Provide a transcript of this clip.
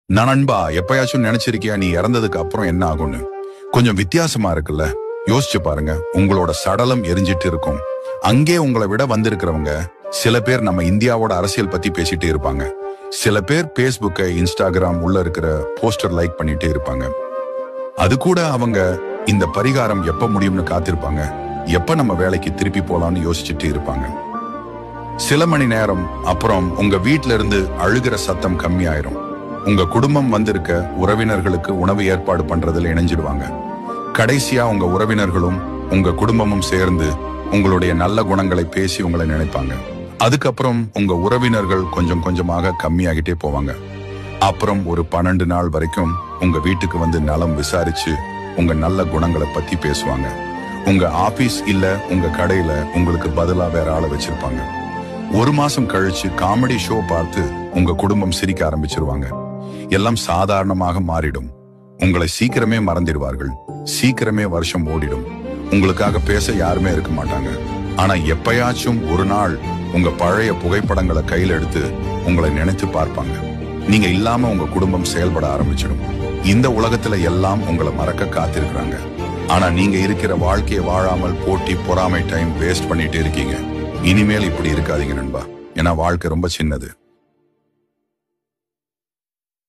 நான் நண்பா, எப்பயாச்சும் நினைச்சிருக்கியா நீ இறந்ததுக்கு அப்புறம் என்ன ஆகும்னு? கொஞ்சம் வித்தியாசமா இருக்குல்ல? யோசிச்சு பாருங்க. உங்களோட சடலம் எரிஞ்சிட்டு இருக்கும். அங்கே உங்களை விட வந்திருக்கிறவங்க சில பேர் நம்ம இந்தியாவோட அரசியல் பத்தி பேசிட்டே இருப்பாங்க. சில பேர் பேஸ்புக்கை, இன்ஸ்டாகிராம் உள்ள இருக்கிற போஸ்டர் லைக் பண்ணிட்டே இருப்பாங்க. அது கூட அவங்க இந்த பரிகாரம் எப்ப முடியும்னு காத்திருப்பாங்க. எப்ப நம்ம வேலைக்கு திருப்பி போலாம்னு யோசிச்சுட்டு இருப்பாங்க. சில மணி நேரம் அப்புறம் உங்க வீட்ல இருந்து அழுகிற சத்தம் கம்மியாயிரும். உங்க குடும்பம் வந்திருக்க உறவினர்களுக்கு உணவு ஏற்பாடு பண்றதுல இணைஞ்சிடுவாங்க. கடைசியா உங்க உறவினர்களும் உங்க குடும்பமும் சேர்ந்து உங்களுடைய நல்ல குணங்களை பேசி உங்களை நினைப்பாங்க. அதுக்கப்புறம் உங்க உறவினர்கள் கொஞ்சம் கொஞ்சமாக கம்மியாகிட்டே போவாங்க. அப்புறம் ஒரு 12 நாள் வரைக்கும் உங்க வீட்டுக்கு வந்து நலம் விசாரிச்சு உங்க நல்ல குணங்களை பத்தி பேசுவாங்க. உங்க ஆபீஸ் இல்ல உங்க கடையில உங்களுக்கு பதிலா வேற ஆளை வச்சிருப்பாங்க. 1 மாசம் கழிச்சு காமெடி ஷோ பார்த்து உங்க குடும்பம் சிரிக்க ஆரம்பிச்சிருவாங்க. எல்லாம் சாதாரணமாக மாறிடும். உங்களை சீக்கிரமே மறந்துடுவார்கள். சீக்கிரமே வருஷம் ஓடிடும். உங்களுக்காக பேச யாருமே இருக்க மாட்டாங்க. ஆனா எப்பயாச்சும் ஒரு நாள் உங்க பழைய புகைப்படங்களை கையில எடுத்து உங்களை நினைத்து பார்ப்பாங்க. நீங்க இல்லாம உங்க குடும்பம் செயல்பட ஆரம்பிச்சிடும். இந்த உலகத்துல எல்லாம் உங்களை மறக்க காத்திருக்கிறாங்க. ஆனா நீங்க இருக்கிற வாழ்க்கையை வாழாமல் போட்டி, பொறாமை, டைம் வேஸ்ட் பண்ணிட்டு இருக்கீங்க. இனிமேல் இப்படி இருக்காதீங்க நண்பா. ஏன்னா வாழ்க்கை ரொம்ப சின்னது.